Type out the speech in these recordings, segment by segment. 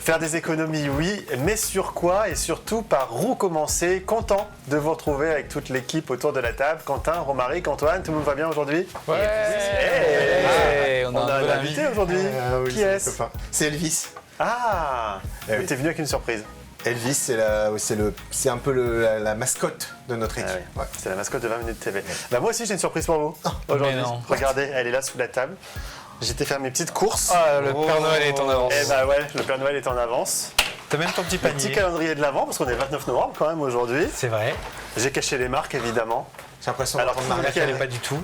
Faire des économies, oui, mais sur quoi et surtout par où commencer? Content de vous retrouver avec toute l'équipe autour de la table. Quentin, Romaric, Antoine, tout le monde va bien aujourd'hui? Ouais. On a un invité aujourd'hui. Oui, Qui est-ce? C'est Elvis. Ah, oui. T'es venu avec une surprise. Elvis, c'est un peu la mascotte de notre équipe. Ah oui. Ouais. C'est la mascotte de 20 minutes TV. Bah, moi aussi j'ai une surprise pour vous aujourd'hui. Regardez, elle est là sous la table. J'étais faire mes petites courses. Ah, le Père Noël est en avance. Eh bah ouais, le Père Noël est en avance. T'as même ton petit Le panier. petit calendrier de l'Avent, parce qu'on est 29 novembre quand même aujourd'hui. C'est vrai. J'ai caché les marques évidemment. J'ai l'impression Alors, d'entendre Là, Maria. elle est pas du tout.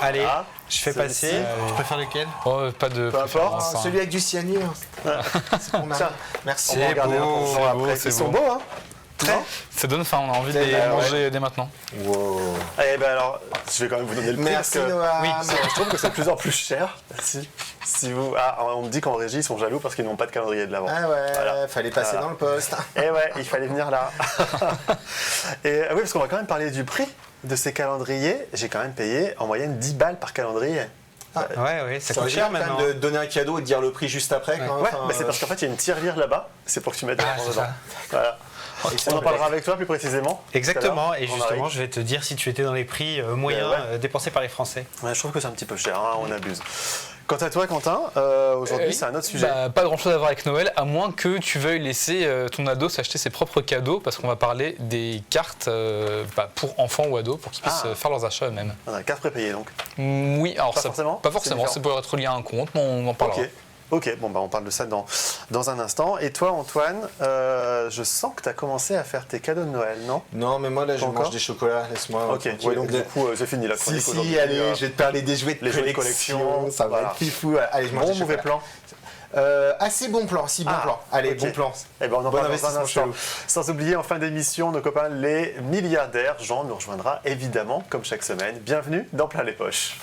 Allez, Ah, je fais celui-ci. passer. Tu préfères lequel? Oh, pas de Peu préférence, importe, hein. Celui avec du cyanure. C'est pour Maria. Tiens, Merci. on va C'est regarder beau, un peu c'est après. beau, Ils sont beau. beaux, hein? Très. Ça donne faim, on a envie de C'est les vrai, manger dès maintenant. Wow. Eh ben alors, je vais quand même vous donner le prix Merci parce que Noah. Oui, je trouve que c'est de plus en plus cher. Si vous, on me dit qu'en régie ils sont jaloux parce qu'ils n'ont pas de calendrier de l'Avent. Ah ouais, Voilà. fallait passer Voilà. dans le poste. Et ouais, il fallait venir là. Et oui, parce qu'on va quand même parler du prix de ces calendriers. J'ai quand même payé en moyenne 10 balles par calendrier. Ouais, ça C'est coûte cher original quand maintenant. même de donner un cadeau et de dire le prix juste après. Quand même. Ouais, Enfin, mais c'est parce qu'en fait il y a une tirelire là-bas. C'est pour que tu mettes de Ah, l'argent c'est dedans. ça. Voilà. On en parlera avec toi plus précisément. Exactement, tout à l'heure, et justement, Romaric. je vais te dire si tu étais dans les prix moyens Ouais. dépensés par les Français. Ouais, je trouve que c'est un petit peu cher, hein, on abuse. Quant à toi, Quentin, aujourd'hui Oui. c'est un autre sujet. Bah, pas grand chose à voir avec Noël, à moins que tu veuilles laisser ton ado s'acheter ses propres cadeaux, parce qu'on va parler des cartes pour enfants ou ados, pour qu'ils puissent faire leurs achats eux-mêmes. On a une carte prépayée donc. Oui, alors Pas ça, forcément pas forcément, C'est c'est pour être lié à un compte, mais on en parlera. Ok, bon bah on parle de ça dans un instant. Et toi Antoine, je sens que tu as commencé à faire tes cadeaux de Noël, non? Non, mais moi là, je Pas mange encore des chocolats, laisse-moi. Ok, tranquille. ouais, donc du coup c'est fini la Si, chronique si, aujourd'hui. allez, je vais te parler des jouets de les jouets de collection. collection, Ça va voilà. être fifou. Allez, je mange Bon des mauvais chocolats. plan. Assez bon plan, si bon Ah, plan. Allez, ok. bon plan. Eh ben on en Bon parle dans un investissement instant. chelou. Sans oublier en fin d'émission nos copains les milliardaires. Jean nous rejoindra évidemment comme chaque semaine. Bienvenue dans Plein les Poches.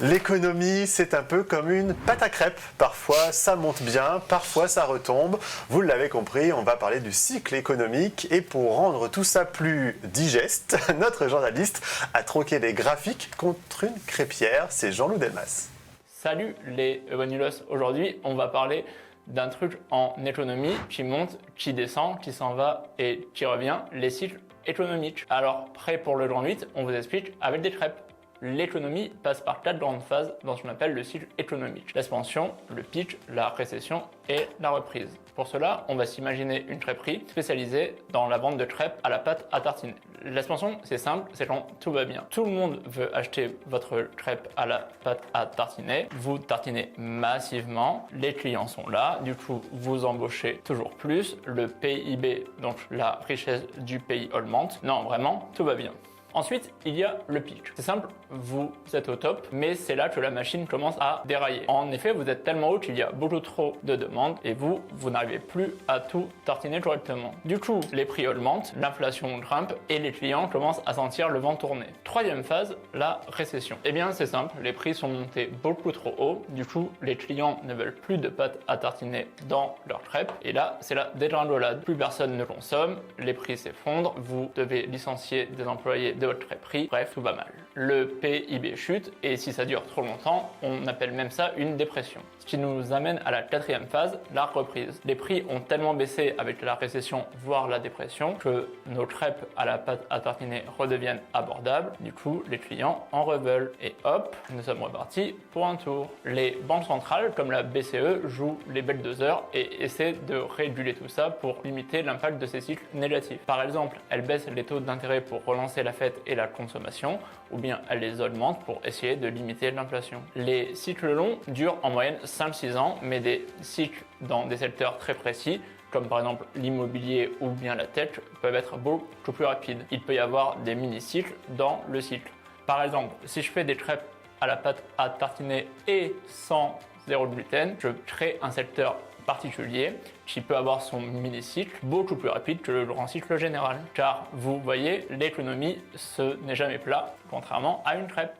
L'économie, c'est un peu comme une pâte à crêpes. Parfois, ça monte bien, parfois, ça retombe. Vous l'avez compris, on va parler du cycle économique. Et pour rendre tout ça plus digeste, notre journaliste a troqué les graphiques contre une crêpière. C'est Jean-Loup Delmas. Salut les Evonulos. Aujourd'hui, on va parler d'un truc en économie qui monte, qui descend, qui s'en va et qui revient, les cycles économiques. Alors, prêt pour le grand 8, on vous explique avec des crêpes. L'économie passe par 4 grandes phases dans ce qu'on appelle le cycle économique. L'expansion, le pic, la récession et la reprise. Pour cela, on va s'imaginer une crêperie spécialisée dans la vente de crêpes à la pâte à tartiner. L'expansion, c'est simple, c'est quand tout va bien. Tout le monde veut acheter votre crêpe à la pâte à tartiner. Vous tartinez massivement, les clients sont là, du coup vous embauchez toujours plus, le PIB, donc la richesse du pays augmente. Non, vraiment, tout va bien. Ensuite, il y a le pic. C'est simple, vous êtes au top, mais c'est là que la machine commence à dérailler. En effet, vous êtes tellement haut qu'il y a beaucoup trop de demandes et vous n'arrivez plus à tout tartiner correctement. Du coup, les prix augmentent, l'inflation grimpe et les clients commencent à sentir le vent tourner. Troisième phase, la récession. Eh bien, c'est simple, les prix sont montés beaucoup trop haut, du coup, les clients ne veulent plus de pâte à tartiner dans leurs crêpes et là, c'est la dégringolade. Plus personne ne consomme, les prix s'effondrent, vous devez licencier des employés de votre crêperie, bref, tout va mal. Le PIB chute et si ça dure trop longtemps, on appelle même ça une dépression. Ce qui nous amène à la quatrième phase, la reprise. Les prix ont tellement baissé avec la récession, voire la dépression, que nos crêpes à la pâte à tartiner redeviennent abordables. Du coup, les clients en reveulent. Et hop, nous sommes repartis pour un tour. Les banques centrales, comme la BCE, jouent les belles 2 heures et essaient de réguler tout ça pour limiter l'impact de ces cycles négatifs. Par exemple, elles baissent les taux d'intérêt pour relancer la fête et la consommation, ou bien elles les augmentent pour essayer de limiter l'inflation. Les cycles longs durent en moyenne 5-6 ans, mais des cycles dans des secteurs très précis, comme par exemple l'immobilier ou bien la tech, peuvent être beaucoup plus rapides. Il peut y avoir des mini-cycles dans le cycle. Par exemple, si je fais des crêpes à la pâte à tartiner et sans zéro gluten, je crée un secteur particulier qui peut avoir son mini-cycle beaucoup plus rapide que le grand cycle général. Car vous voyez, l'économie, ce n'est jamais plat, contrairement à une crêpe.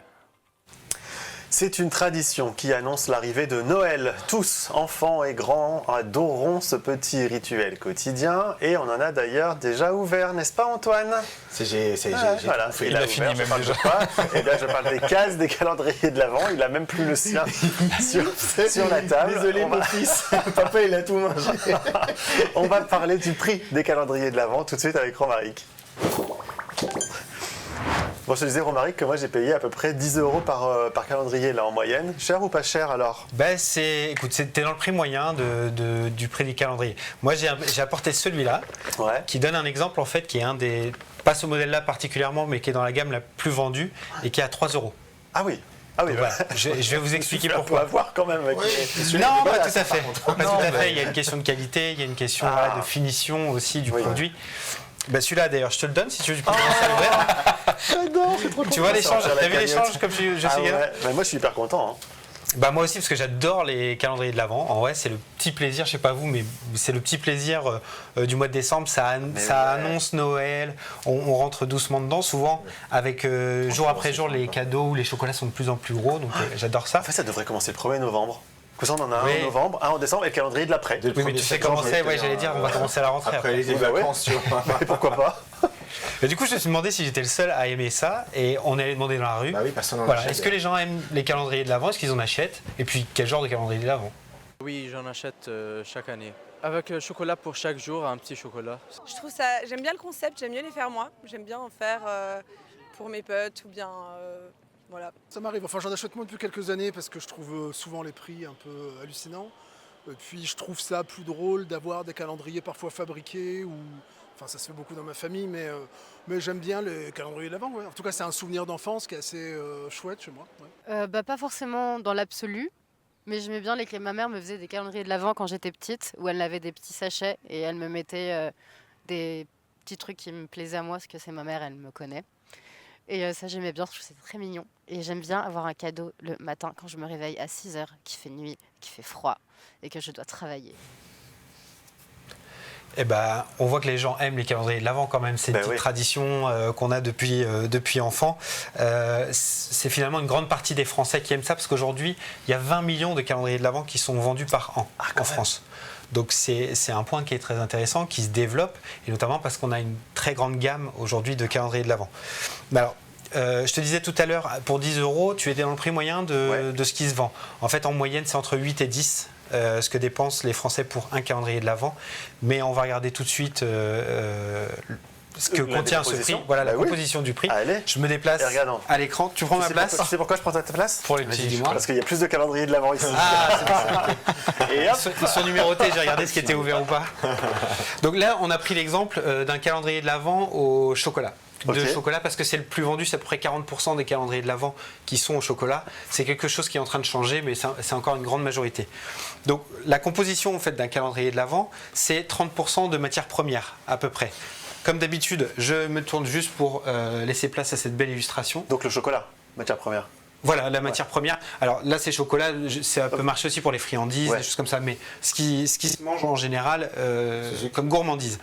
C'est une tradition qui annonce l'arrivée de Noël. Tous, enfants et grands, adoreront ce petit rituel quotidien et on en a d'ailleurs déjà ouvert, n'est-ce pas Antoine? Voilà, il a fini même déjà. Et là je parle des cases des calendriers de l'Avent, il a même plus le sien sur la table. Désolé mon fils, papa il a tout mangé. On va parler du prix des calendriers de l'Avent tout de suite avec Romaric. Bon, je te disais, Romaric, que moi j'ai payé à peu près 10 € par calendrier là en moyenne. Cher ou pas cher alors? Écoute, t'es dans le prix moyen du prix des calendriers. Moi, j'ai apporté celui-là, qui donne un exemple en fait, qui est un des, pas ce modèle-là particulièrement, mais qui est dans la gamme la plus vendue et qui est à 3 €. Ah oui. Ah oui, voilà. Je vais vous expliquer pourquoi. On va voir quand même. Non, pas tout à fait. Pas tout à fait. Il y a une question de qualité, il y a une question de finition aussi du produit. Celui-là d'ailleurs, je te le donne si tu veux, tu peux commencer à l'ouvrir. J'adore, c'est trop cool. Tu vois l'échange, t'as vu l'échange comme je suis gagnant? Moi je suis hyper content. Moi aussi parce que j'adore les calendriers de l'Avent. En vrai, c'est le petit plaisir, je sais pas vous, mais c'est le petit plaisir du mois de décembre. Ça annonce Noël. On rentre doucement dedans. Souvent, avec jour après jour, les cadeaux ou les chocolats sont de plus en plus gros. Donc j'adore ça. En fait, ça devrait commencer le 1er novembre. Comme ça, on en a un en novembre, un en décembre et le calendrier de l'après. Oui, mais tu sais comment c'est, j'allais dire, on va commencer à la rentrée. Après les vacances, mais pourquoi pas? Du coup, je me suis demandé si j'étais le seul à aimer ça et on allait demander dans la rue. Bah oui, personne n'en achète. Est-ce que les gens aiment les calendriers de l'Avent? Est-ce qu'ils en achètent? Et puis, quel genre de calendrier de l'Avent? Oui, j'en achète chaque année. Avec chocolat pour chaque jour, un petit chocolat. Je trouve ça, j'aime bien le concept, j'aime bien les faire moi. J'aime bien en faire pour mes potes ou bien voilà. Ça m'arrive, enfin j'en achète moins depuis quelques années parce que je trouve souvent les prix un peu hallucinants. Et puis je trouve ça plus drôle d'avoir des calendriers parfois fabriqués ou... Enfin ça se fait beaucoup dans ma famille mais j'aime bien les calendriers de l'Avent. Ouais. En tout cas c'est un souvenir d'enfance qui est assez chouette chez moi. Ouais. Pas forcément dans l'absolu, mais j'aimais bien ma mère me faisait des calendriers de l'Avent quand j'étais petite où elle avait des petits sachets et elle me mettait des petits trucs qui me plaisaient à moi parce que c'est ma mère, elle me connaît. Et ça j'aimais bien, je trouve que c'est très mignon. Et j'aime bien avoir un cadeau le matin quand je me réveille à 6h, qu'il fait nuit, qu'il fait froid et que je dois travailler. On voit que les gens aiment les calendriers de l'Avent quand même. C'est une petite tradition qu'on a depuis enfant. C'est finalement une grande partie des Français qui aiment ça parce qu'aujourd'hui, il y a 20 millions de calendriers de l'Avent qui sont vendus par an en France. Donc c'est un point qui est très intéressant, qui se développe, et notamment parce qu'on a une très grande gamme aujourd'hui de calendriers de l'Avent. Alors, je te disais tout à l'heure, pour 10 €, tu étais dans le prix moyen de ce qui se vend. En fait, en moyenne, c'est entre 8 et 10 ce que dépensent les Français pour un calendrier de l'Avent. Mais on va regarder tout de suite ce que contient ce prix. Voilà la composition du prix. Allez. Je me déplace à l'écran. Tu prends ma place? Tu sais pourquoi je prends ta place? Pour les petits. Parce qu'il y a plus de calendriers de l'Avent ici. C'est ça. Et hop, ils sont numérotés, j'ai regardé ce qui était ouvert ou pas. Donc là, on a pris l'exemple d'un calendrier de l'Avent au chocolat. De chocolat parce que c'est le plus vendu, c'est à peu près 40% des calendriers de l'Avent qui sont au chocolat. C'est quelque chose qui est en train de changer, mais c'est encore une grande majorité. Donc la composition en fait, d'un calendrier de l'Avent, c'est 30% de matières premières à peu près. Comme d'habitude, je me tourne juste pour laisser place à cette belle illustration. Donc le chocolat, matière première. Voilà, la matière première. Alors là, c'est chocolat, ça peut marcher aussi pour les friandises, des choses comme ça, mais ce qui se mange en général comme gourmandise.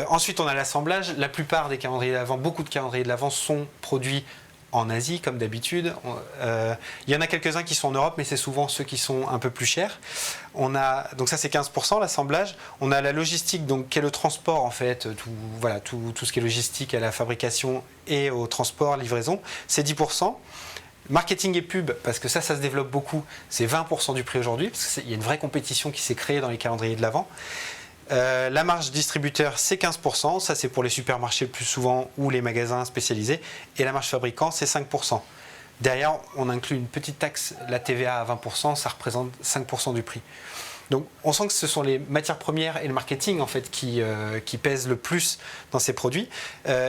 Ensuite, on a l'assemblage. La plupart des calendriers de l'Avent, beaucoup de calendriers de l'Avent sont produits en Asie, comme d'habitude. Il y en a quelques-uns qui sont en Europe, mais c'est souvent ceux qui sont un peu plus chers. Donc ça, c'est 15%, l'assemblage. On a la logistique, donc, qui est le transport, en fait, tout ce qui est logistique à la fabrication et au transport, livraison, c'est 10%. Marketing et pub, parce que ça se développe beaucoup, c'est 20% du prix aujourd'hui, parce qu'il y a une vraie compétition qui s'est créée dans les calendriers de l'Avent. La marge distributeur, c'est 15%, ça c'est pour les supermarchés le plus souvent ou les magasins spécialisés. Et la marge fabricant, c'est 5%. Derrière, on inclut une petite taxe, la TVA à 20%, ça représente 5% du prix. Donc on sent que ce sont les matières premières et le marketing en fait qui pèsent le plus dans ces produits.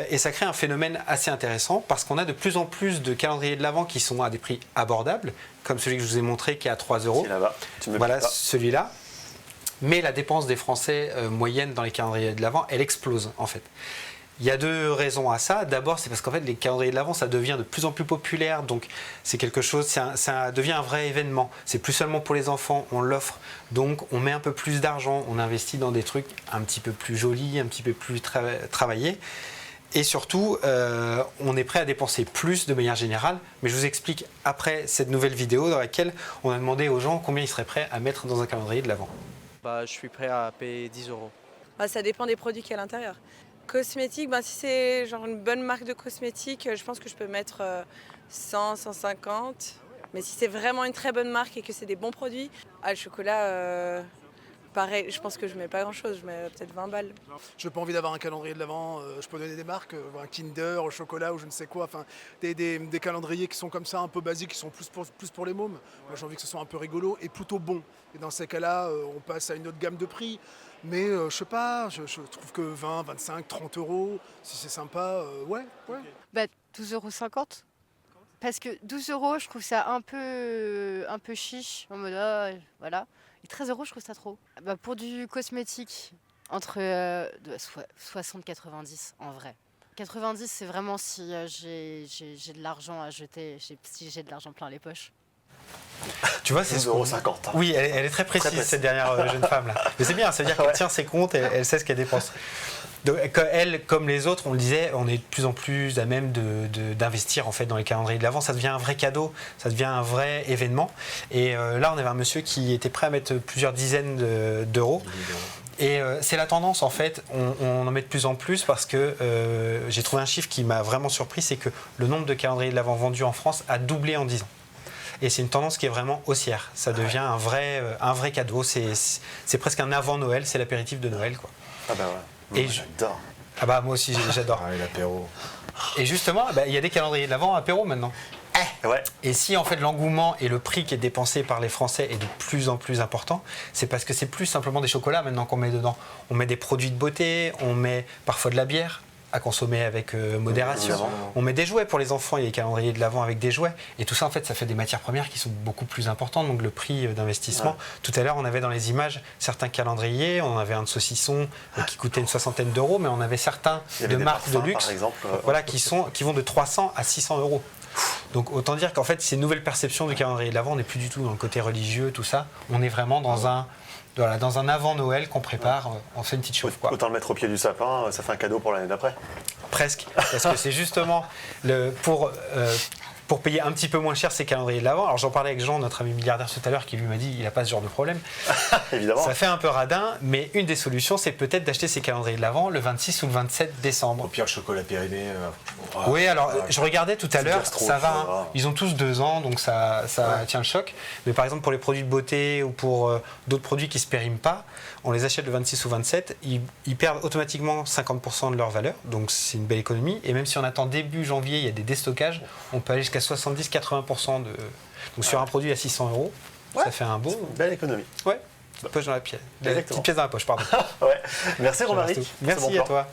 Et ça crée un phénomène assez intéressant parce qu'on a de plus en plus de calendriers de l'Avent qui sont à des prix abordables, comme celui que je vous ai montré qui est à 3 €. C'est là-bas. Voilà, celui-là. Mais la dépense des Français moyenne dans les calendriers de l'Avent, elle explose en fait. Il y a deux raisons à ça. D'abord, c'est parce qu'en fait, les calendriers de l'Avent, ça devient de plus en plus populaire. Donc, c'est quelque chose, ça devient un vrai événement. C'est plus seulement pour les enfants, on l'offre. Donc, on met un peu plus d'argent, on investit dans des trucs un petit peu plus jolis, un petit peu plus travaillés. Et surtout, on est prêt à dépenser plus de manière générale. Mais je vous explique après cette nouvelle vidéo dans laquelle on a demandé aux gens combien ils seraient prêts à mettre dans un calendrier de l'Avent. Bah, je suis prêt à payer 10 euros. Bah, ça dépend des produits qu'il y a à l'intérieur. Cosmétiques, si c'est genre une bonne marque de cosmétiques, je pense que je peux mettre 100, 150. Mais si c'est vraiment une très bonne marque et que c'est des bons produits, le chocolat, pareil, je pense que je mets pas grand-chose, je mets peut-être 20 balles. Je n'ai pas envie d'avoir un calendrier de l'Avent, je peux donner des marques, un Kinder, au chocolat ou je ne sais quoi, enfin des calendriers qui sont comme ça un peu basiques, qui sont plus pour les mômes. Moi j'ai envie que ce soit un peu rigolo et plutôt bon. Et dans ces cas-là, on passe à une autre gamme de prix. Mais je sais pas, je trouve que 20, 25, 30 euros, si c'est sympa, ouais. Bah 12,50 €. Parce que 12 euros, je trouve ça un peu chiche, en mode voilà. Et 13 euros, je trouve ça trop. Bah, pour du cosmétique, entre 60 90 en vrai. 90, c'est vraiment si j'ai de l'argent à jeter, si j'ai de l'argent plein les poches. Tu vois, c'est 12,50 €. Oui, elle est très précise, cette dernière jeune femme là. Mais c'est bien, ça veut dire qu'elle tient ses comptes, elle sait ce qu'elle dépense. Donc, elle, comme les autres, on le disait, on est de plus en plus à même d'investir en fait dans les calendriers de l'Avent. Ça devient un vrai cadeau, ça devient un vrai événement. Et là, on avait un monsieur qui était prêt à mettre plusieurs dizaines d'euros. Et c'est la tendance en fait, on en met de plus en plus parce que j'ai trouvé un chiffre qui m'a vraiment surpris, c'est que le nombre de calendriers de l'Avent vendus en France a doublé en 10 ans. Et c'est une tendance qui est vraiment haussière. Ça devient un vrai cadeau. C'est presque un avant Noël, c'est l'apéritif de Noël, quoi. Ah bah ouais. Et j'adore. Ah bah moi aussi j'adore. Ah, l'apéro. Et justement, il y a des calendriers de l'Avent apéro maintenant. Ouais. Et si en fait l'engouement et le prix qui est dépensé par les Français est de plus en plus important, c'est parce que c'est plus simplement des chocolats maintenant qu'on met dedans. On met des produits de beauté, on met parfois de la bière à consommer avec modération. On met des jouets pour les enfants, il y a des calendriers de l'Avent avec des jouets. Et tout ça, en fait, ça fait des matières premières qui sont beaucoup plus importantes, donc le prix d'investissement. Ouais. Tout à l'heure, on avait dans les images certains calendriers, on avait un de saucisson qui coûtait une 60aine d'euros, mais on avait certains de marques de luxe par exemple, voilà, qui vont de 300 à 600 euros. Donc autant dire qu'en fait, ces nouvelles perceptions du calendrier de l'Avent, on n'est plus du tout dans le côté religieux, tout ça. On est vraiment dans un avant Noël qu'on prépare, on fait une petite chauffe. Autant le mettre au pied du sapin, ça fait un cadeau pour l'année d'après. Presque, parce que c'est justement pour payer un petit peu moins cher ces calendriers de l'Avent. Alors j'en parlais avec Jean, notre ami milliardaire tout à l'heure, qui lui m'a dit qu'il n'a pas ce genre de problème. Évidemment. Ça fait un peu radin, mais une des solutions, c'est peut-être d'acheter ces calendriers de l'Avent le 26 ou le 27 décembre. Au pire, le chocolat périmé. Oui, alors je regardais tout à l'heure, ça va. Hein. Ils ont tous 2 ans, donc ça tient le choc. Mais par exemple, pour les produits de beauté ou pour d'autres produits qui ne se périment pas, on les achète le 26 ou 27, ils perdent automatiquement 50% de leur valeur, donc c'est une belle économie. Et même si on attend début janvier, il y a des déstockages, on peut aller jusqu'à 70-80% de. Donc sur un produit à 600 euros, ça fait un beau. Une belle économie. Ouais. Poche dans la pièce. Petite pièce dans la poche, pardon. Ouais. Merci Romaric. Merci à toi.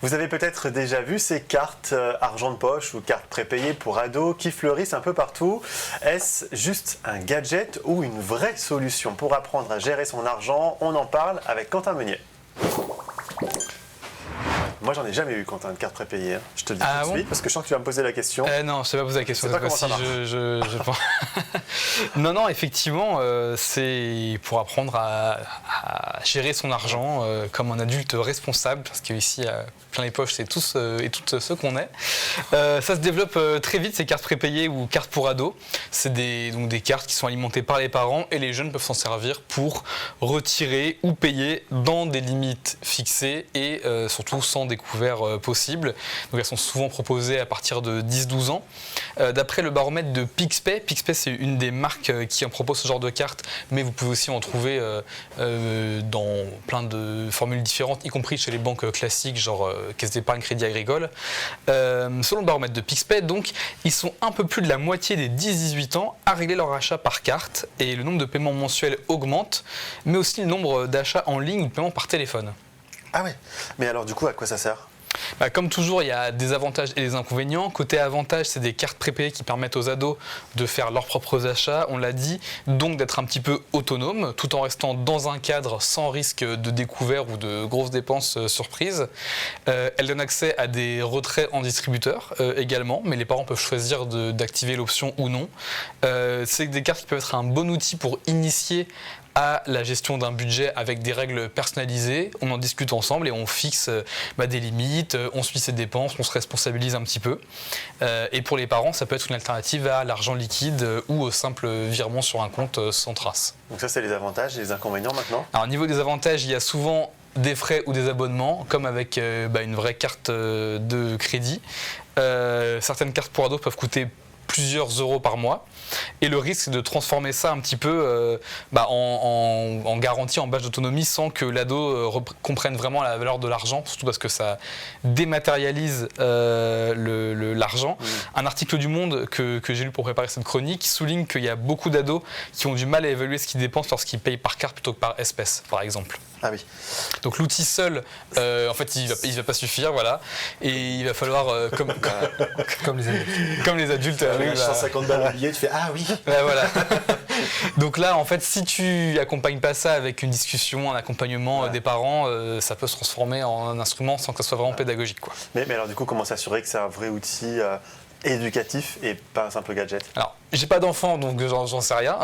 Vous avez peut-être déjà vu ces cartes argent de poche ou cartes prépayées pour ados qui fleurissent un peu partout. Est-ce juste un gadget ou une vraie solution pour apprendre à gérer son argent? On en parle avec Quentin Meunier. Moi, j'en ai jamais eu, Quentin, de carte prépayée. Hein. Je te le dis tout de suite, parce que je sens que tu vas me poser la question. Non, je ne sais pas poser la question. Je sais pas comment ça marche. Je pense. Non, effectivement, c'est pour apprendre à gérer son argent comme un adulte responsable, parce qu'ici, plein les poches, c'est tous et toutes ceux qu'on est. Ça se développe très vite, ces cartes prépayées ou cartes pour ados. C'est donc des cartes qui sont alimentées par les parents et les jeunes peuvent s'en servir pour retirer ou payer dans des limites fixées et surtout sans découvert possible. Donc elles sont souvent proposées à partir de 10-12 ans. D'après le baromètre de Pixpay, c'est une des marques qui en propose ce genre de cartes, mais vous pouvez aussi en trouver dans plein de formules différentes, y compris chez les banques classiques, genre Caisse d'épargne, Crédit Agricole. Selon le baromètre de Pixpay, donc, ils sont un peu plus de la moitié des 10-18 ans à régler leur achat par carte, et le nombre de paiements mensuels augmente, mais aussi le nombre d'achats en ligne ou de paiements par téléphone. Ah ouais. Mais alors du coup, à quoi ça sert ? Comme toujours, il y a des avantages et des inconvénients. Côté avantage, c'est des cartes prépayées qui permettent aux ados de faire leurs propres achats, on l'a dit, donc d'être un petit peu autonome, tout en restant dans un cadre sans risque de découvert ou de grosses dépenses surprises. Elle donne accès à des retraits en distributeur également, mais les parents peuvent choisir d'activer l'option ou non. C'est des cartes qui peuvent être un bon outil pour initier à la gestion d'un budget avec des règles personnalisées. On en discute ensemble et on fixe des limites, on suit ses dépenses, on se responsabilise un petit peu. Et pour les parents, ça peut être une alternative à l'argent liquide ou au simple virement sur un compte sans trace. Donc ça, c'est les avantages et les inconvénients maintenant. Alors au niveau des avantages, il y a souvent des frais ou des abonnements, comme avec une vraie carte de crédit. Certaines cartes pour ados peuvent coûter plusieurs euros par mois. Et le risque, c'est de transformer ça un petit peu en garantie, en badge d'autonomie, sans que l'ado comprenne vraiment la valeur de l'argent, surtout parce que ça dématérialise l'argent. Un article du Monde que j'ai lu pour préparer cette chronique souligne qu'il y a beaucoup d'ados qui ont du mal à évaluer ce qu'ils dépensent lorsqu'ils payent par carte plutôt que par espèce, par exemple. Ah oui. Donc l'outil seul, en fait, il va pas suffire, voilà. Et il va falloir, comme les adultes, avec 150 balles au billet, tu fais ah oui. Voilà. Donc là, en fait, si tu accompagnes pas ça avec une discussion, un accompagnement des parents, ça peut se transformer en un instrument sans que ça soit vraiment pédagogique, quoi. Mais alors du coup, comment s'assurer que c'est un vrai outil éducatif et pas un simple gadget? Alors, j'ai pas d'enfant, donc j'en sais rien.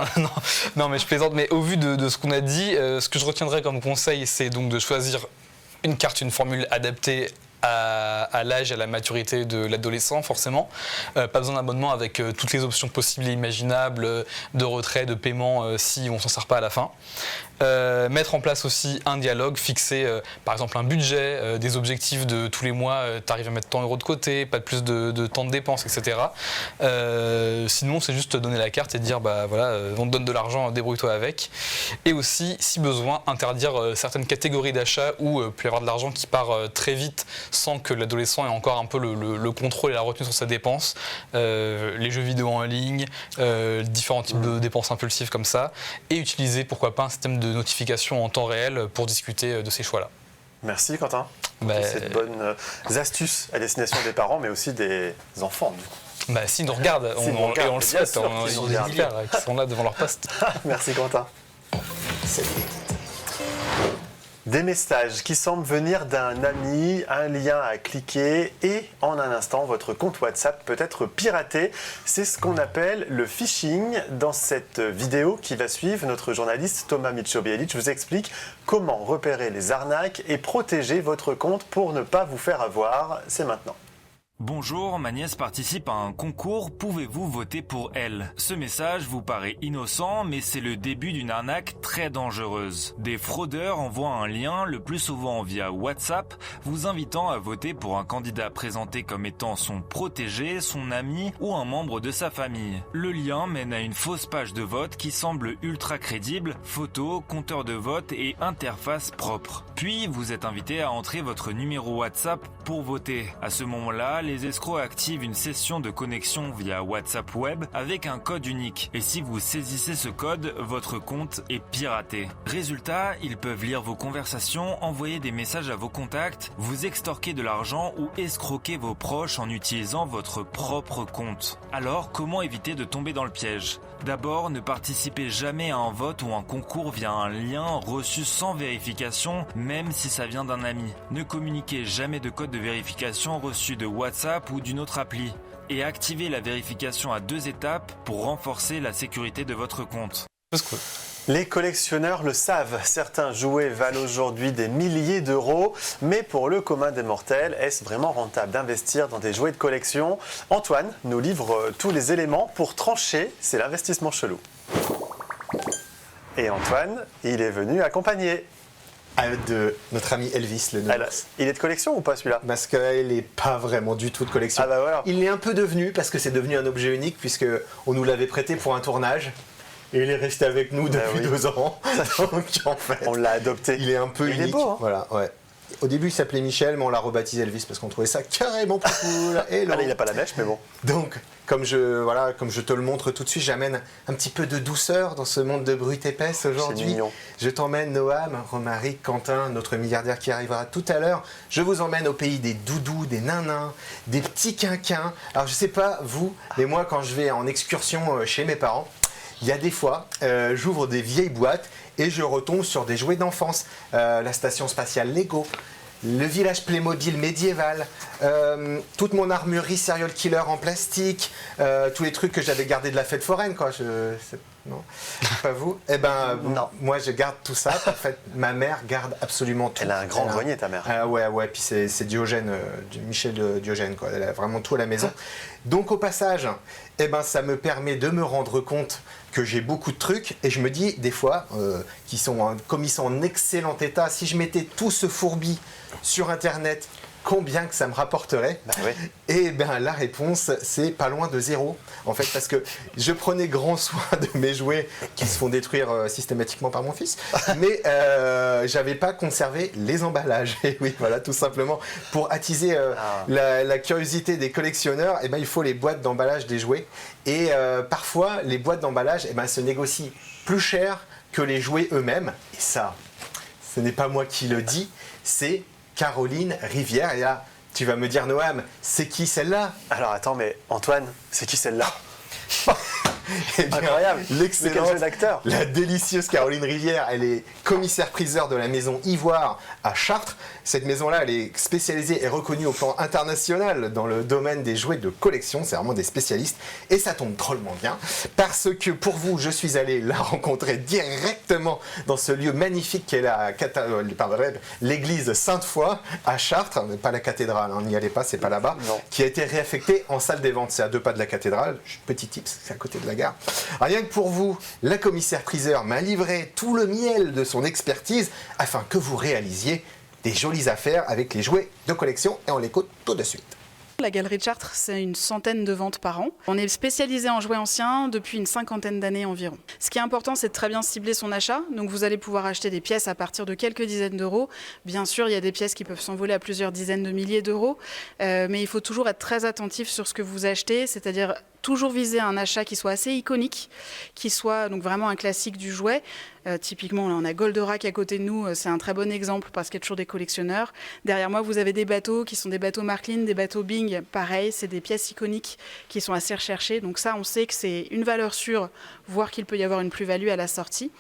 non, mais je plaisante. Mais au vu de ce qu'on a dit, ce que je retiendrai comme conseil, c'est donc de choisir une carte, une formule adaptée à l'âge et à la maturité de l'adolescent, forcément. Pas besoin d'abonnement avec toutes les options possibles et imaginables de retrait, de paiement, si on s'en sert pas à la fin. Mettre en place aussi un dialogue, fixer par exemple un budget, des objectifs de tous les mois, tu arrives à mettre tant d'euros de côté, pas de plus de temps de dépenses, etc. Sinon, c'est juste donner la carte et dire on te donne de l'argent, débrouille-toi avec. Et aussi, si besoin, interdire certaines catégories d'achats où il peut y avoir de l'argent qui part très vite sans que l'adolescent ait encore un peu le contrôle et la retenue sur ses dépenses. Les jeux vidéo en ligne, différents types de dépenses impulsives comme ça, et utiliser pourquoi pas un système de notification en temps réel pour discuter de ces choix-là. Merci Quentin. Pour ces bonnes astuces à destination des parents, mais aussi des enfants du coup. S'ils nous regardent, et on le souhaite, ils sont des milliards qui sont là devant leur poste. Merci Quentin. Salut. Des messages qui semblent venir d'un ami, un lien à cliquer et en un instant, votre compte WhatsApp peut être piraté. C'est ce qu'on appelle le phishing. Dans cette vidéo qui va suivre, notre journaliste Thomas Michobielic vous explique comment repérer les arnaques et protéger votre compte pour ne pas vous faire avoir. C'est maintenant. Bonjour, ma nièce participe à un concours, pouvez-vous voter pour elle? Ce message vous paraît innocent, mais c'est le début d'une arnaque très dangereuse. Des fraudeurs envoient un lien, le plus souvent via WhatsApp, vous invitant à voter pour un candidat présenté comme étant son protégé, son ami ou un membre de sa famille. Le lien mène à une fausse page de vote qui semble ultra crédible, photos, compteur de vote et interface propre. Puis, vous êtes invité à entrer votre numéro WhatsApp pour voter. À ce moment-là, les escrocs activent une session de connexion via WhatsApp Web avec un code unique. Et si vous saisissez ce code, votre compte est piraté. Résultat, ils peuvent lire vos conversations, envoyer des messages à vos contacts, vous extorquer de l'argent ou escroquer vos proches en utilisant votre propre compte. Alors, comment éviter de tomber dans le piège ? D'abord, ne participez jamais à un vote ou un concours via un lien reçu sans vérification, même si ça vient d'un ami. Ne communiquez jamais de code de vérification reçu de WhatsApp ou d'une autre appli. Et activez la vérification à 2 étapes pour renforcer la sécurité de votre compte. Les collectionneurs le savent, certains jouets valent aujourd'hui des milliers d'euros, mais pour le commun des mortels, est-ce vraiment rentable d'investir dans des jouets de collection? Antoine nous livre tous les éléments pour trancher, c'est l'investissement chelou. Et Antoine, il est venu accompagner de notre ami Elvis, le nounours. Il est de collection ou pas celui-là? Parce qu'il n'est pas vraiment du tout de collection. Ah bah voilà. Il l'est un peu devenu parce que c'est devenu un objet unique puisque on nous l'avait prêté pour un tournage. Et il est resté avec nous depuis 2 ans. Donc en fait, on l'a adopté. Il est un peu unique. Il est beau, hein. Voilà, ouais. Au début, il s'appelait Michel, mais on l'a rebaptisé Elvis parce qu'on trouvait ça carrément plus cool. Et là, il n'a pas la mèche, mais bon. Donc, comme je te le montre tout de suite, j'amène un petit peu de douceur dans ce monde de brute épaisse aujourd'hui. C'est mignon. Je t'emmène, Noam, Romaric, Quentin, notre milliardaire qui arrivera tout à l'heure. Je vous emmène au pays des doudous, des nains, des petits quinquins. Alors, je sais pas vous, mais moi, quand je vais en excursion chez mes parents, il y a des fois, j'ouvre des vieilles boîtes et je retombe sur des jouets d'enfance. La station spatiale Lego, le village Playmobil médiéval, toute mon armurerie serial killer en plastique, tous les trucs que j'avais gardés de la fête foraine, quoi. Non, pas vous. Eh ben, Non. moi je garde tout ça. En fait, ma mère garde absolument tout. Elle a un grand grenier, ta mère. Ah ouais. Puis c'est Diogène, Michel Diogène, quoi. Elle a vraiment tout à la maison. Donc au passage, eh ben, ça me permet de me rendre compte que j'ai beaucoup de trucs et je me dis des fois, comme ils sont en excellent état, si je mettais tout ce fourbi sur Internet, combien que ça me rapporterait? Oui. Et bien la réponse, c'est pas loin de 0. En fait, parce que je prenais grand soin de mes jouets qui se font détruire systématiquement par mon fils, mais j'avais pas conservé les emballages. Et oui, voilà, tout simplement. Pour attiser la curiosité des collectionneurs, eh ben, il faut les boîtes d'emballage des jouets. Et parfois, les boîtes d'emballage se négocient plus cher que les jouets eux-mêmes. Et ça, ce n'est pas moi qui le dis, c'est Caroline Rivière. Et là, tu vas me dire, Noam, c'est qui celle-là? Alors attends, mais Antoine, c'est qui celle-là? Eh bien, Incroyable. l'excellente, Quel jeu d'acteur. la délicieuse Caroline Rivière, elle est commissaire-priseur de la maison Ivoire à Chartres. Cette maison-là, elle est spécialisée et reconnue au plan international dans le domaine des jouets de collection. C'est vraiment des spécialistes. Et ça tombe drôlement bien parce que pour vous, je suis allé la rencontrer directement dans ce lieu magnifique qu'est l'église Sainte-Foy à Chartres. Pas la cathédrale, hein, n'y allez pas, c'est pas là-bas. Non. Qui a été réaffectée en salle des ventes. C'est à 2 pas de la cathédrale. Petit tips, c'est à côté de la gare. Rien que pour vous, la commissaire-priseur m'a livré tout le miel de son expertise afin que vous réalisiez des jolies affaires avec les jouets de collection et on l'écoute tout de suite. La Galerie de Chartres, c'est une centaine de ventes par an. On est spécialisé en jouets anciens depuis une 50aine d'années environ. Ce qui est important, c'est de très bien cibler son achat. Donc vous allez pouvoir acheter des pièces à partir de quelques dizaines d'euros. Bien sûr, il y a des pièces qui peuvent s'envoler à plusieurs dizaines de milliers d'euros. Mais il faut toujours être très attentif sur ce que vous achetez, c'est-à-dire toujours viser un achat qui soit assez iconique, qui soit donc vraiment un classique du jouet. Typiquement, là, on a Goldorak à côté de nous, c'est un très bon exemple parce qu'il y a toujours des collectionneurs. Derrière moi, vous avez des bateaux qui sont des bateaux Marklin, des bateaux Bing. Pareil, c'est des pièces iconiques qui sont assez recherchées. Donc ça, on sait que c'est une valeur sûre, voire qu'il peut y avoir une plus-value à la sortie.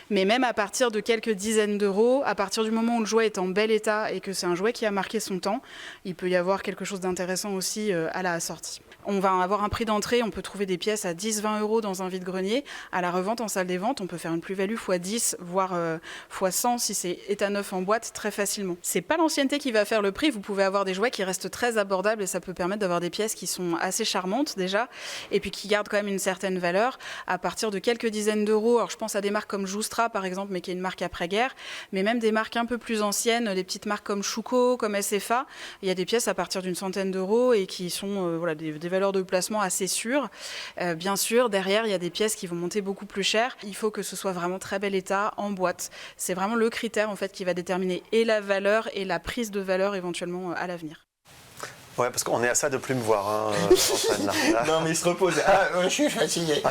Mais même à partir de quelques dizaines d'euros, à partir du moment où le jouet est en bel état et que c'est un jouet qui a marqué son temps, il peut y avoir quelque chose d'intéressant aussi à la sortie. On va avoir un prix d'entrée, on peut trouver des pièces à 10-20 euros dans un vide-grenier. À la revente en salle des ventes, on peut faire une plus-value x10, voire x100 si c'est état neuf en boîte très facilement. C'est pas l'ancienneté qui va faire le prix, vous pouvez avoir des jouets qui restent très abordables et ça peut permettre d'avoir des pièces qui sont assez charmantes déjà et puis qui gardent quand même une certaine valeur à partir de quelques dizaines d'euros. Alors je pense à des marques comme Joustra par exemple, mais qui est une marque après-guerre, mais même des marques un peu plus anciennes, des petites marques comme Chouco, comme SFA. Il y a des pièces à partir d'une centaine d'euros et qui sont des valeurs de placement assez sûres. Bien sûr, derrière, il y a des pièces qui vont monter beaucoup plus cher. Il faut que ce soit vraiment très bel état, en boîte. C'est vraiment le critère en fait qui va déterminer et la valeur et la prise de valeur éventuellement à l'avenir. Ouais, parce qu'on est à ça de plus me voir, hein, Antoine, là. Non, mais il se repose. Je suis fatigué.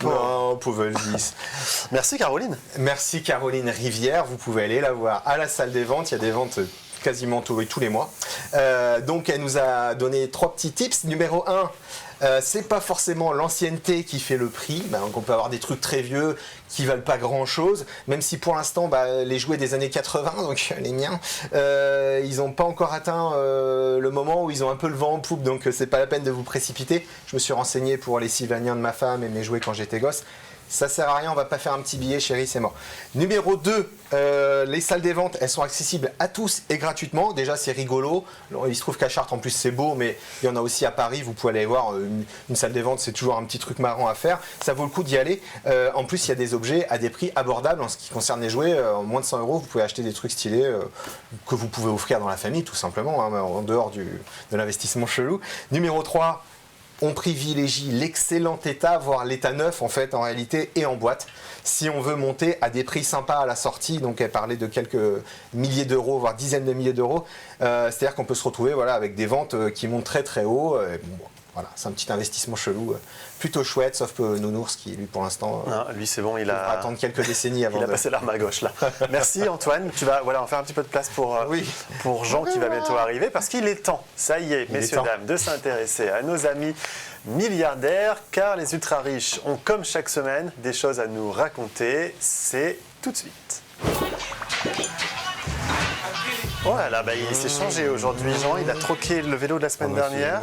Non, pauvre Elvis. Merci Caroline. Merci Caroline Rivière. Vous pouvez aller la voir à la salle des ventes. Il y a des ventes quasiment tous les mois. Donc, elle nous a donné 3 petits tips. Numéro 1. C'est pas forcément l'ancienneté qui fait le prix. On peut avoir des trucs très vieux qui valent pas grand chose, même si pour l'instant les jouets des années 80, donc les miens, ils n'ont pas encore atteint le moment où ils ont un peu le vent en poupe, donc c'est pas la peine de vous précipiter. Je me suis renseigné pour les Sylvaniens de ma femme et mes jouets quand j'étais gosse. Ça sert à rien, on va pas faire un petit billet, chérie, c'est mort. Numéro 2, les salles des ventes, elles sont accessibles à tous et gratuitement. Déjà, c'est rigolo. Alors, il se trouve qu'à Chartres, en plus, c'est beau, mais il y en a aussi à Paris. Vous pouvez aller voir une salle des ventes, c'est toujours un petit truc marrant à faire. Ça vaut le coup d'y aller. En plus, il y a des objets à des prix abordables en ce qui concerne les jouets. En moins de 100 euros, vous pouvez acheter des trucs stylés que vous pouvez offrir dans la famille, tout simplement, hein, en dehors de l'investissement chelou. Numéro 3, on privilégie l'excellent état, voire l'état neuf en fait en réalité et en boîte. Si on veut monter à des prix sympas à la sortie, donc elle parlait de quelques milliers d'euros, voire dizaines de milliers d'euros, c'est-à-dire qu'on peut se retrouver avec des ventes qui montent très très haut. Voilà, c'est un petit investissement chelou, plutôt chouette, sauf Nounours qui, lui, pour l'instant, lui, c'est bon, il va attendre quelques décennies avant. Il a passé l'arme à gauche, là. Merci, Antoine. Tu vas en faire un petit peu de place pour Jean qui va bientôt arriver, parce qu'il est temps, ça y est, messieurs, dames, de s'intéresser à nos amis milliardaires, car les ultra-riches ont, comme chaque semaine, des choses à nous raconter. C'est tout de suite. Oh là là, il s'est changé aujourd'hui, Jean. Il a troqué le vélo de la semaine dernière.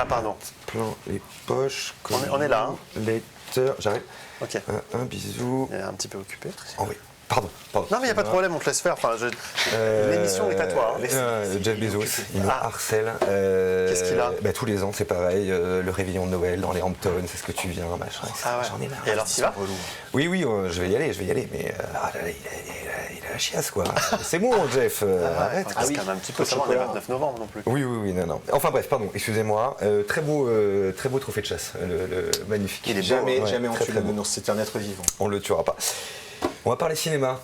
Pardon. Plein les poches. On est là. Hein. Les auditeurs. J'arrive. Ok. Un bisou. Il est un petit peu occupé. Oh oui. Pardon. Non, mais il n'y a pas de problème, on te laisse faire. Enfin, l'émission est à toi. Hein. Jeff Bezos, il me harcèle. Qu'est-ce qu'il a Tous les ans, c'est pareil. Le réveillon de Noël dans les Hamptons, c'est ce que tu viens, machin. J'en ai marre. Et alors, tu vas ? Oui, je vais y aller. Mais il a la chiasse, quoi. C'est bon, Jeff. Arrête. C'est quand même un petit peu savoir, on est le 29 novembre non plus. Oui, non. Enfin bref, pardon, excusez-moi. Très beau trophée de chasse, le magnifique. Il est jamais on tue le nounours, c'est un être vivant. On le tuera pas. On va parler cinéma.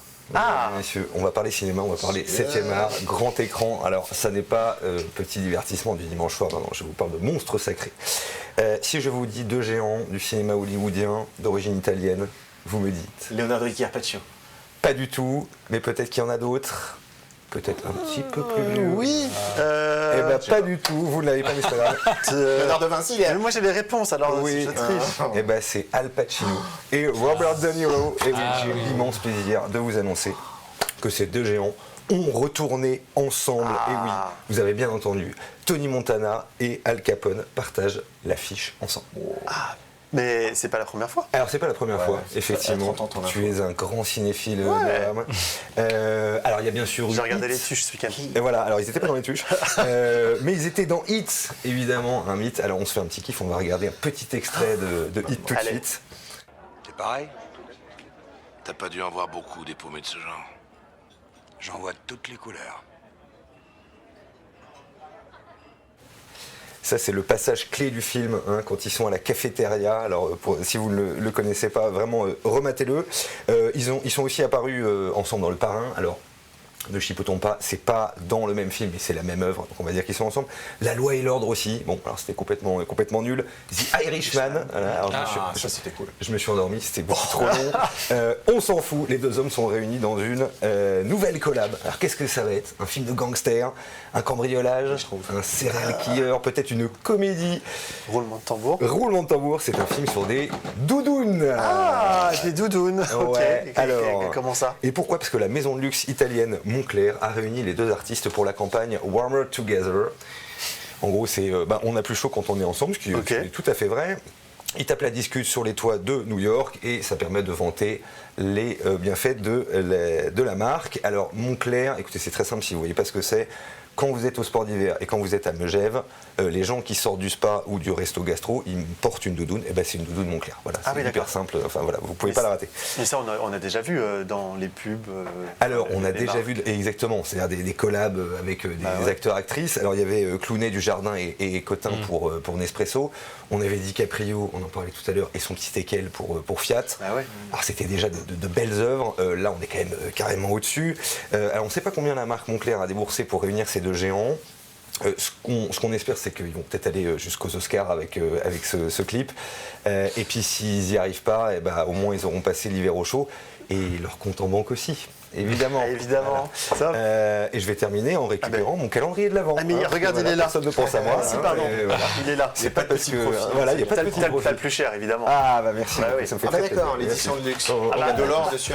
Messieurs, on va parler cinéma, on va parler 7e art, grand écran. Alors, ça n'est pas petit divertissement du dimanche soir, non, je vous parle de monstres sacrés. Si je vous dis 2 géants du cinéma hollywoodien d'origine italienne, vous me dites Leonardo DiCaprio. Pas du tout, mais peut-être qu'il y en a d'autres. Peut-être un petit peu plus vieux. Oui. Pas du tout, vous ne l'avez pas, mais c'est pas grave. Léonard de Vinci, moi j'ai les réponses, alors oui. je triche. C'est Al Pacino et Robert De Niro. Et oui, j'ai l'immense plaisir de vous annoncer que ces 2 géants ont retourné ensemble. Et oui, vous avez bien entendu, Tony Montana et Al Capone partagent l'affiche ensemble. Mais c'est pas la première fois. Alors c'est pas la première fois, effectivement. Tu es un grand cinéphile de l'âme. Alors il y a bien sûr. J'ai regardé les tuches ce week-end. Et voilà, alors ils étaient pas dans les tuches, mais ils étaient dans Hit, évidemment, un Hit. Alors on se fait un petit kiff, on va regarder un petit extrait de Hit tout de suite. C'est pareil. T'as pas dû en voir beaucoup des paumés de ce genre. J'en vois de toutes les couleurs. Ça, c'est le passage clé du film, quand ils sont à la cafétéria. Alors, si vous ne le connaissez pas, vraiment, rematez-le. Ils sont aussi apparus ensemble dans Le Parrain. Alors, ne chipotons pas, c'est pas dans le même film, mais c'est la même œuvre, donc on va dire qu'ils sont ensemble. La Loi et l'Ordre aussi, bon, alors c'était complètement nul. The Irishman, alors ça c'était cool. Je me suis endormi, c'était beaucoup trop long. On s'en fout, les 2 hommes sont réunis dans une nouvelle collab. Alors qu'est-ce que ça va être? Un film de gangster, un cambriolage, un serial killer, peut-être une comédie. Roulement de tambour. Roulement de tambour, c'est un film sur des doudounes. Des doudounes, ouais. Ok. Alors, comment ça? Et pourquoi? Parce que la maison de luxe italienne Moncler a réuni les 2 artistes pour la campagne Warmer Together. En gros, c'est on a plus chaud quand on est ensemble, ce qui est tout à fait vrai. Ils tapent la discute sur les toits de New York et ça permet de vanter les bienfaits de la marque. Alors Moncler, écoutez, c'est très simple si vous ne voyez pas ce que c'est. Quand vous êtes au sport d'hiver et quand vous êtes à Megève, les gens qui sortent du spa ou du resto gastro, ils portent une doudoune, et c'est une doudoune Moncler. Voilà, c'est hyper simple, enfin voilà, vous pouvez pas la rater. Mais ça, on a déjà vu dans les pubs. Alors, on a déjà vu, exactement, c'est-à-dire des collabs avec des acteurs-actrices. Alors, il y avait Clooney du Jardin et Cotin pour Nespresso. On avait DiCaprio, on en parlait tout à l'heure, et son petit teckel pour Fiat. Alors, c'était déjà de belles œuvres. Là, on est quand même carrément au-dessus. Alors, on ne sait pas combien la marque Moncler a déboursé pour réunir ces 2 géants. Ce qu'on espère, c'est qu'ils vont peut-être aller jusqu'aux Oscars avec ce clip. Et puis s'ils n'y arrivent pas, au moins ils auront passé l'hiver au chaud. Et leur compte en banque aussi, évidemment. Évidemment. Voilà. Et je vais terminer en récupérant mon calendrier de l'Avent. Mais regarde, il est là. Personne ne pense à moi. Si, pardon. Il est là. C'est pas parce que voilà, il n'y a pas de petit profil. T'as le plus cher, évidemment. Merci. Ça me fait très d'accord, plaisir. l'édition de luxe. Il y a de l'or dessus.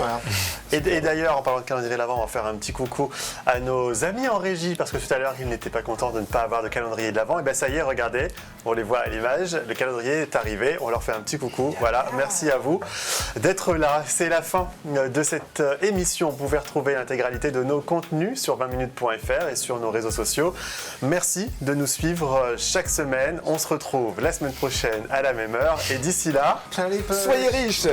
Et d'ailleurs, en parlant de calendrier de l'Avent, on va faire un petit coucou à nos amis en régie, parce que tout à l'heure, ils n'étaient pas contents de ne pas avoir de calendrier de l'Avent. Et ça y est, regardez, on les voit à l'image. Le calendrier est arrivé. On leur fait un petit coucou. Voilà, merci à vous d'être là. C'est la fin de cette émission. Vous pouvez retrouver l'intégralité de nos contenus sur 20minutes.fr et sur nos réseaux sociaux. Merci de nous suivre chaque semaine. On se retrouve la semaine prochaine à la même heure. Et d'ici là, soyez riches.